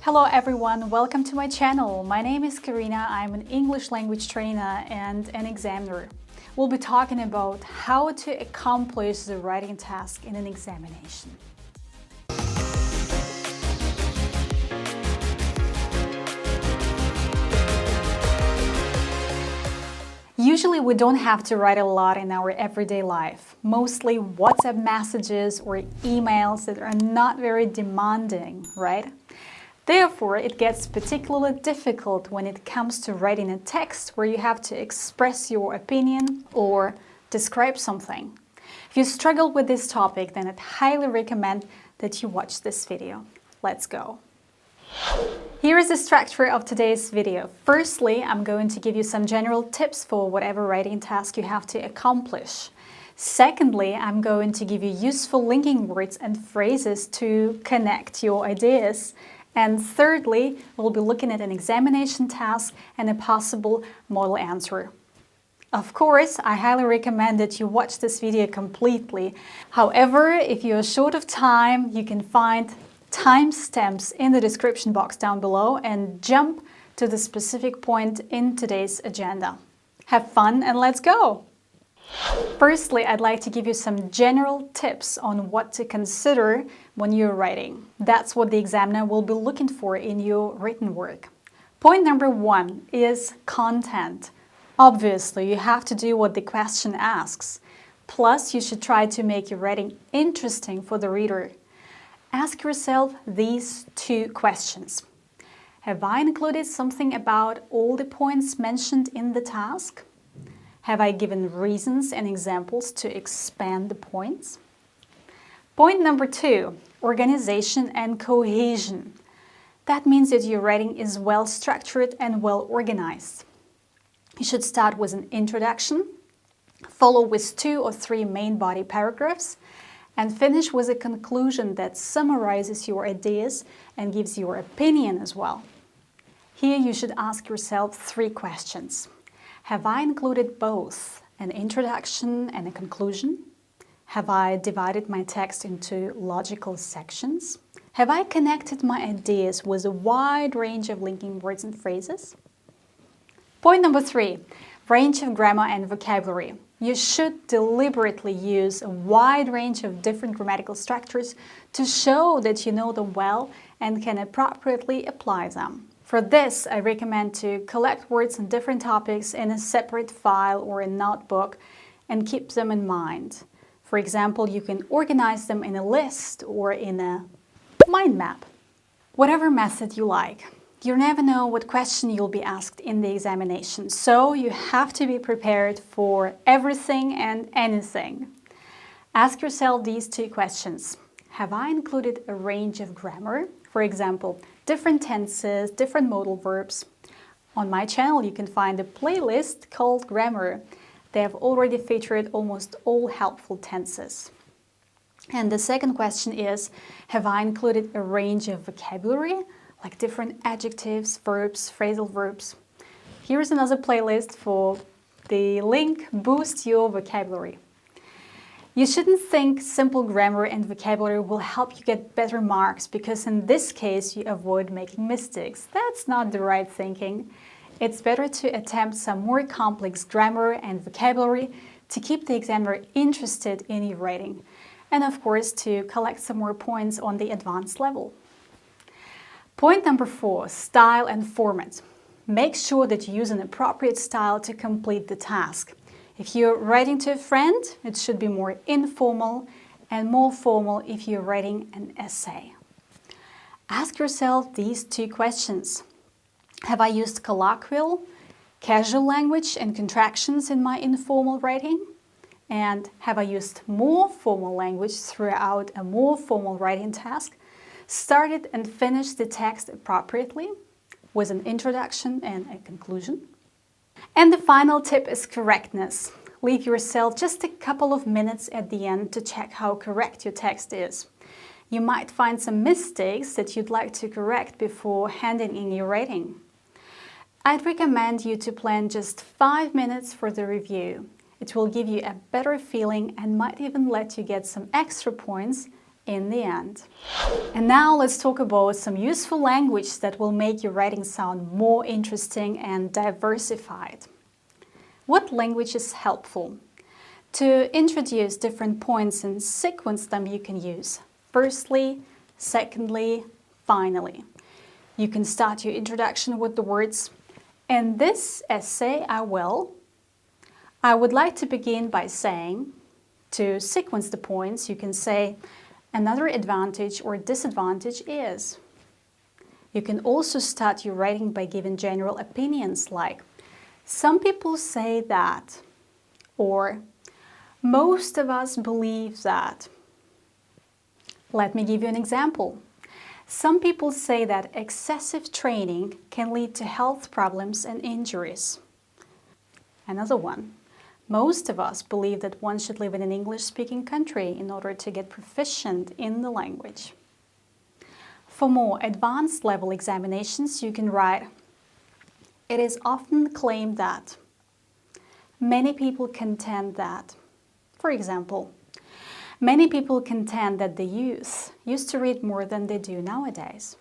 Hello everyone, welcome to my channel. My name is Karina, I'm an English language trainer and an examiner. We'll be talking about how to accomplish the writing task in an examination. Usually we don't have to write a lot in our everyday life, mostly WhatsApp messages or emails that are not very demanding, right? Therefore, it gets particularly difficult when it comes to writing a text where you have to express your opinion or describe something. If you struggle with this topic, then I'd highly recommend that you watch this video. Let's go. Here is the structure of today's video. Firstly, I'm going to give you some general tips for whatever writing task you have to accomplish. Secondly, I'm going to give you useful linking words and phrases to connect your ideas. And thirdly, we'll be looking at an examination task and a possible model answer. Of course, I highly recommend that you watch this video completely. However, if you're short of time, you can find timestamps in the description box down below and jump to the specific point in today's agenda. Have fun and let's go! Firstly, I'd like to give you some general tips on what to consider when you're writing. That's what the examiner will be looking for in your written work. Point number one is content. Obviously, you have to do what the question asks. Plus, you should try to make your writing interesting for the reader. Ask yourself these two questions. Have I included something about all the points mentioned in the task? Have I given reasons and examples to expand the points? Point number two, organization and cohesion. That means that your writing is well structured and well organized. You should start with an introduction, follow with 2 or 3 main body paragraphs, and finish with a conclusion that summarizes your ideas and gives your opinion as well. Here you should ask yourself 3 questions. Have I included both an introduction and a conclusion? Have I divided my text into logical sections? Have I connected my ideas with a wide range of linking words and phrases? Point number 3, range of grammar and vocabulary. You should deliberately use a wide range of different grammatical structures to show that you know them well and can appropriately apply them. For this, I recommend to collect words on different topics in a separate file or a notebook and keep them in mind. For example, you can organize them in a list or in a mind map. Whatever method you like. You never know what question you'll be asked in the examination, so you have to be prepared for everything and anything. Ask yourself these 2 questions. Have I included a range of grammar? For example, different tenses, different modal verbs. On my channel you can find a playlist called Grammar. They have already featured almost all helpful tenses. And the second question is, have I included a range of vocabulary? Like different adjectives, verbs, phrasal verbs. Here's another playlist for the link Boost Your Vocabulary. You shouldn't think simple grammar and vocabulary will help you get better marks because in this case you avoid making mistakes. That's not the right thinking. It's better to attempt some more complex grammar and vocabulary to keep the examiner interested in your writing and of course to collect some more points on the advanced level. Point number 4, style and format. Make sure that you use an appropriate style to complete the task. If you're writing to a friend, it should be more informal and more formal if you're writing an essay. Ask yourself these 2 questions. Have I used colloquial, casual language and contractions in my informal writing? And have I used more formal language throughout a more formal writing task? Started and finished the text appropriately with an introduction and a conclusion. And the final tip is correctness. Leave yourself just a couple of minutes at the end to check how correct your text is. You might find some mistakes that you'd like to correct before handing in your rating. I'd recommend you to plan just 5 minutes for the review. It will give you a better feeling and might even let you get some extra points in the end. And now let's talk about some useful language that will make your writing sound more interesting and diversified. What language is helpful? To introduce different points and sequence them, you can use firstly, secondly, finally. You can start your introduction with the words, "In this essay I would like to begin by saying," to sequence the points, you can say, "Another advantage or disadvantage is." You can also start your writing by giving general opinions like, "Some people say that," or "Most of us believe that." Let me give you an example. Some people say that excessive training can lead to health problems and injuries. Another one. Most of us believe that one should live in an English-speaking country in order to get proficient in the language. For more advanced level examinations, you can write, "It is often claimed that." Many people contend that. For example, many people contend that the youth used to read more than they do nowadays.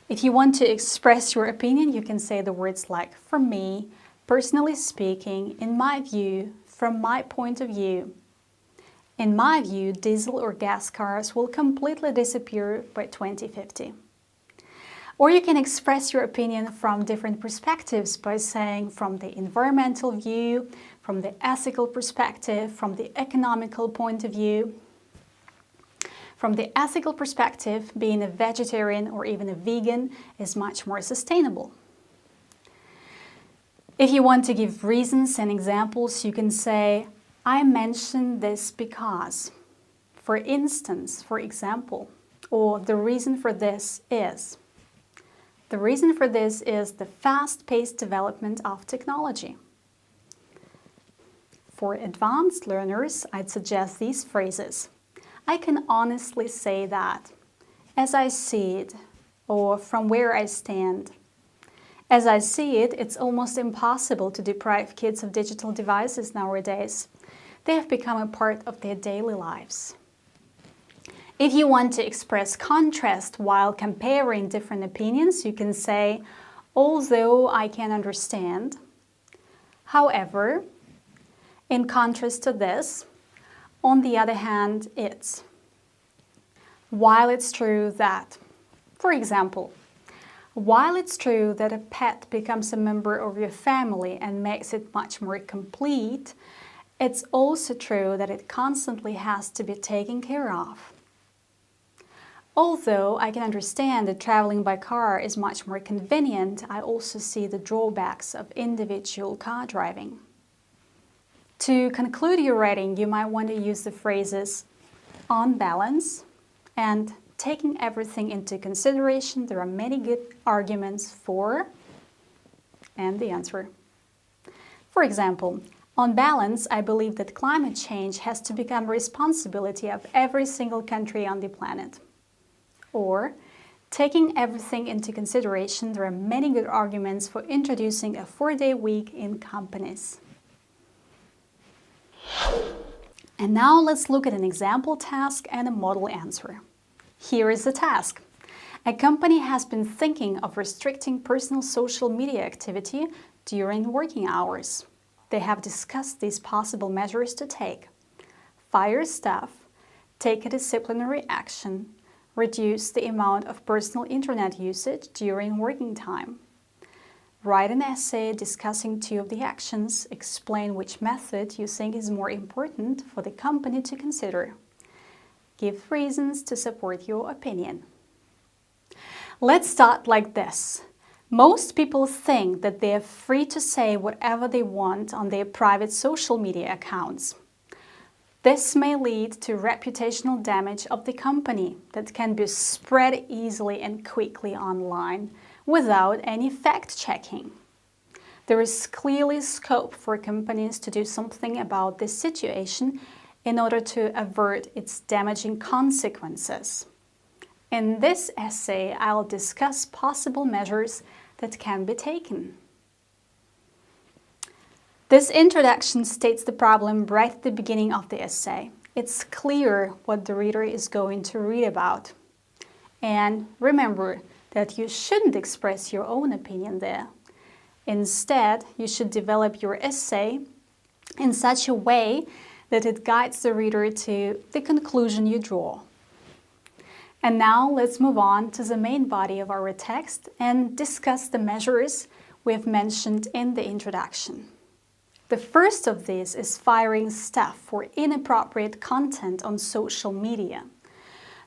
If you want to express your opinion, you can say the words like, "For me, personally speaking, in my view, from my point of view. In my view, diesel or gas cars will completely disappear by 2050. Or you can express your opinion from different perspectives by saying from the environmental view, from the ethical perspective, from the economical point of view. From the ethical perspective, being a vegetarian or even a vegan is much more sustainable. If you want to give reasons and examples, you can say, "I mention this because," for instance, for example, or "the reason for this is." The reason for this is the fast-paced development of technology. For advanced learners, I'd suggest these phrases. "I can honestly say that," "as I see it," or "from where I stand." As I see it, it's almost impossible to deprive kids of digital devices nowadays. They have become a part of their daily lives. If you want to express contrast while comparing different opinions, you can say, "Although I can understand, however, in contrast to this, on the other hand, it's." While it's true that, for example, while it's true that a pet becomes a member of your family and makes it much more complete, it's also true that it constantly has to be taken care of. Although I can understand that traveling by car is much more convenient, I also see the drawbacks of individual car driving. To conclude your writing, you might want to use the phrases "on balance" and "taking everything into consideration, there are many good arguments for," and the answer. For example, "On balance, I believe that climate change has to become a responsibility of every single country on the planet." Or, "Taking everything into consideration, there are many good arguments for introducing a 4-day week in companies." And now let's look at an example task and a model answer. Here is the task. A company has been thinking of restricting personal social media activity during working hours. They have discussed these possible measures to take: fire staff, take a disciplinary action, reduce the amount of personal internet usage during working time. Write an essay discussing 2 of the actions, explain which method you think is more important for the company to consider. Give reasons to support your opinion. Let's start like this. Most people think that they are free to say whatever they want on their private social media accounts. This may lead to reputational damage of the company that can be spread easily and quickly online without any fact-checking. There is clearly scope for companies to do something about this situation in order to avert its damaging consequences. In this essay, I'll discuss possible measures that can be taken. This introduction states the problem right at the beginning of the essay. It's clear what the reader is going to read about. And remember that you shouldn't express your own opinion there. Instead, you should develop your essay in such a way that it guides the reader to the conclusion you draw. And now let's move on to the main body of our text and discuss the measures we've mentioned in the introduction. The first of these is firing staff for inappropriate content on social media.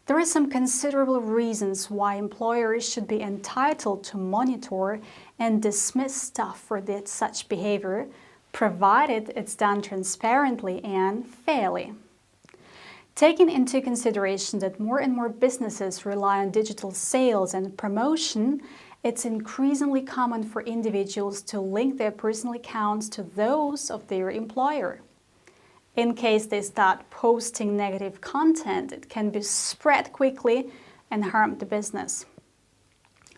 There are some considerable reasons why employers should be entitled to monitor and dismiss staff for such behavior, provided it's done transparently and fairly. Taking into consideration that more and more businesses rely on digital sales and promotion, it's increasingly common for individuals to link their personal accounts to those of their employer. In case they start posting negative content, it can be spread quickly and harm the business.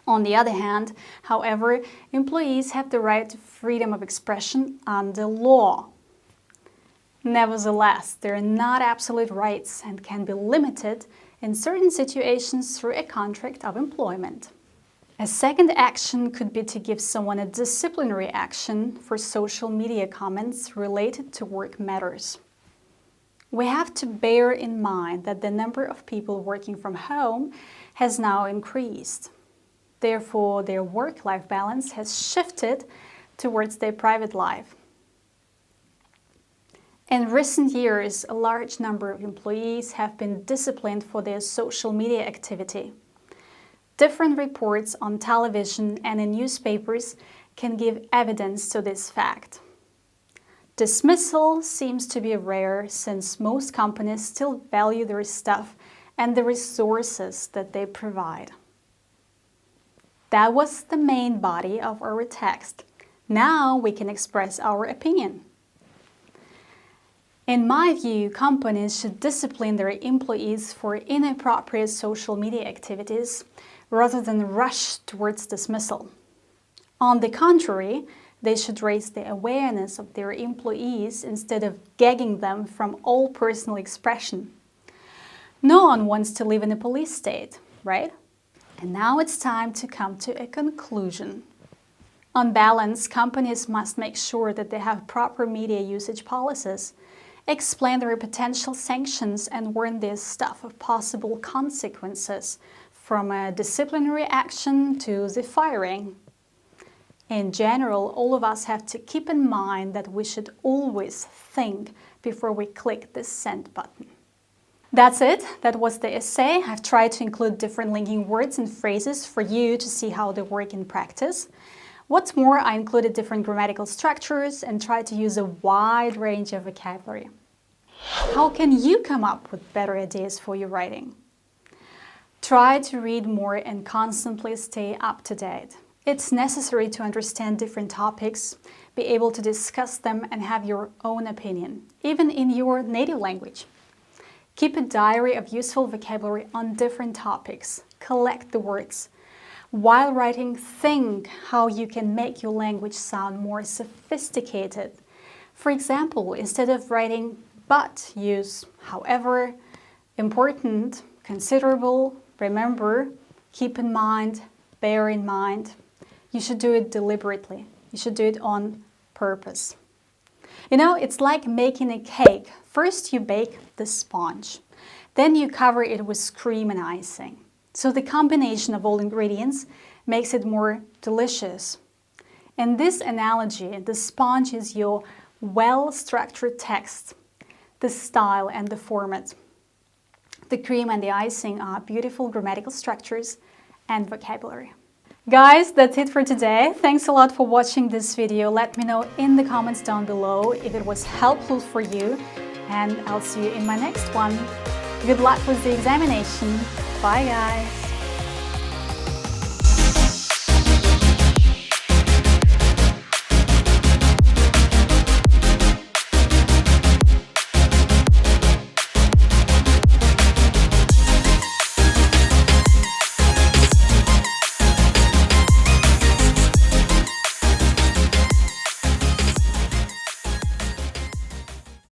On the other hand, however, employees have the right to freedom of expression under law. Nevertheless, they are not absolute rights and can be limited in certain situations through a contract of employment. A second action could be to give someone a disciplinary action for social media comments related to work matters. We have to bear in mind that the number of people working from home has now increased. Therefore, their work-life balance has shifted towards their private life. In recent years, a large number of employees have been disciplined for their social media activity. Different reports on television and in newspapers can give evidence to this fact. Dismissal seems to be rare since most companies still value their staff and the resources that they provide. That was the main body of our text. Now we can express our opinion. In my view, companies should discipline their employees for inappropriate social media activities rather than rush towards dismissal. On the contrary, they should raise the awareness of their employees instead of gagging them from all personal expression. No one wants to live in a police state, right? And now it's time to come to a conclusion. On balance, companies must make sure that they have proper media usage policies, explain their potential sanctions, and warn their staff of possible consequences, from a disciplinary action to the firing. In general, all of us have to keep in mind that we should always think before we click the send button. That's it. That was the essay. I've tried to include different linking words and phrases for you to see how they work in practice. What's more, I included different grammatical structures and tried to use a wide range of vocabulary. How can you come up with better ideas for your writing? Try to read more and constantly stay up to date. It's necessary to understand different topics, be able to discuss them, and have your own opinion, even in your native language. Keep a diary of useful vocabulary on different topics. Collect the words. While writing, think how you can make your language sound more sophisticated. For example, instead of writing but, use however, important, considerable, remember, keep in mind, bear in mind. You should do it deliberately. You should do it on purpose. You know, it's like making a cake. First you bake the sponge. Then you cover it with cream and icing. So the combination of all ingredients makes it more delicious. In this analogy, the sponge is your well-structured text, the style and the format. The cream and the icing are beautiful grammatical structures and vocabulary. Guys, that's it for today. Thanks a lot for watching this video. Let me know in the comments down below if it was helpful for you, and I'll see you in my next one. Good luck with the examination. Bye guys!